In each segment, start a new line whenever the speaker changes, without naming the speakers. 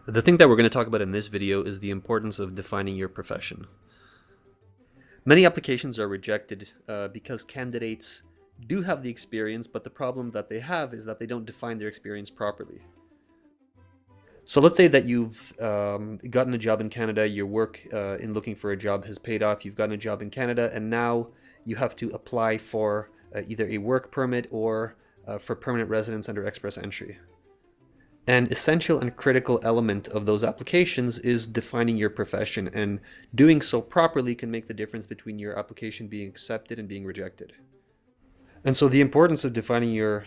The thing that we're going to talk about in this video is the importance of defining your profession. Many applications are rejected because candidates do have the experience, but the problem that they have is that they don't define their experience properly. So let's say that you've gotten a job in Canada, your work in looking for a job has paid off, you've gotten a job in Canada, and now you have to apply for either a work permit or for permanent residence under express entry. An essential and critical element of those applications is defining your profession, and doing so properly can make the difference between your application being accepted and being rejected. And so the importance of defining your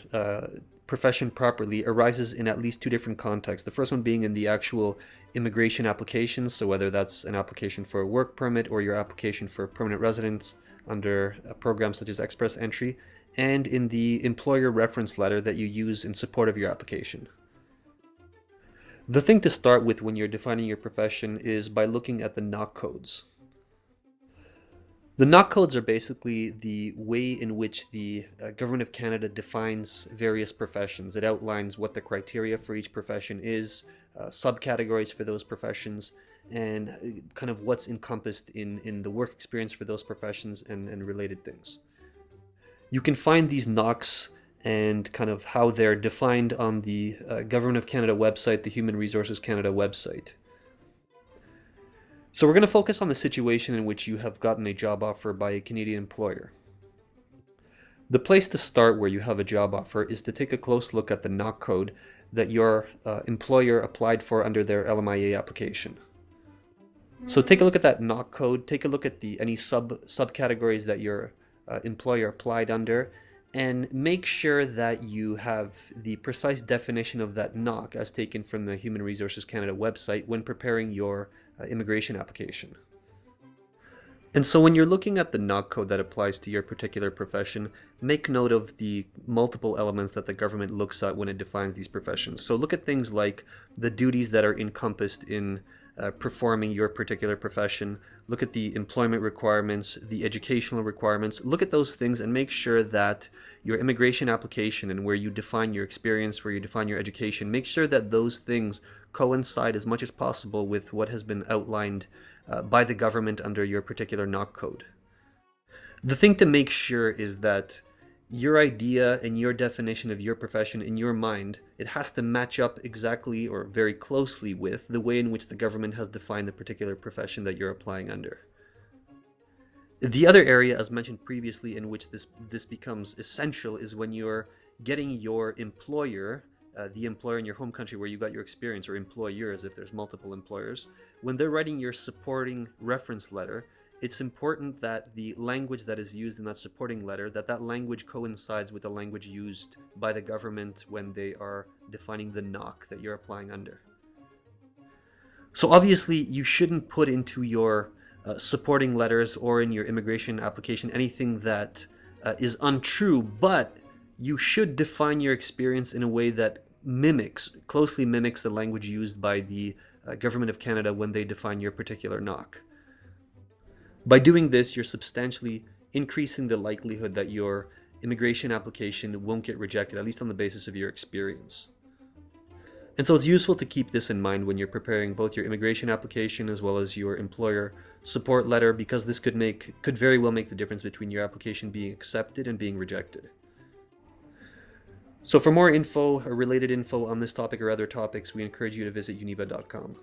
profession properly arises in at least two different contexts. The first one being in the actual immigration application, so whether that's an application for a work permit or your application for permanent residence under a program such as Express Entry, and in the employer reference letter that you use in support of your application. The thing to start with when you're defining your profession is by looking at the knock codes. The knock codes are basically the way in which the Government of Canada defines various professions. It outlines what the criteria for each profession is, subcategories for those professions, and kind of what's encompassed in the work experience for those professions and related things. You can find these knocks and kind of how they're defined on the Government of Canada website, the Human Resources Canada website. So we're going to focus on the situation in which you have gotten a job offer by a Canadian employer. The place to start where you have a job offer is to take a close look at the knock code that your employer applied for under their LMIA application. So take a look at that knock code, take a look at any subcategories that your employer applied under, and make sure that you have the precise definition of that knock as taken from the Human Resources Canada website when preparing your immigration application. And so when you're looking at the knock code that applies to your particular profession, make note of the multiple elements that the government looks at when it defines these professions. So look at things like the duties that are encompassed in performing your particular profession. Look at the employment requirements, the educational requirements. Look at those things and make sure that your immigration application and where you define your experience, where you define your education, make sure that those things coincide as much as possible with what has been outlined by the government under your particular knock code. The thing to make sure is that your idea and your definition of your profession in your mind, it has to match up exactly or very closely with the way in which the government has defined the particular profession that you're applying under. The other area, as mentioned previously, in which this becomes essential is when you're getting your employer, the employer in your home country where you got your experience, or employers if there's multiple employers, when they're writing your supporting reference letter, it's important that the language that is used in that supporting letter, that language coincides with the language used by the government when they are defining the knock that you're applying under. So obviously you shouldn't put into your supporting letters or in your immigration application anything that is untrue, but you should define your experience in a way that closely mimics the language used by the Government of Canada when they define your particular knock. By doing this, you're substantially increasing the likelihood that your immigration application won't get rejected, at least on the basis of your experience. And so it's useful to keep this in mind when you're preparing both your immigration application as well as your employer support letter, because this could very well make the difference between your application being accepted and being rejected. So for more info or related info on this topic or other topics, we encourage you to visit Uniivaa.com.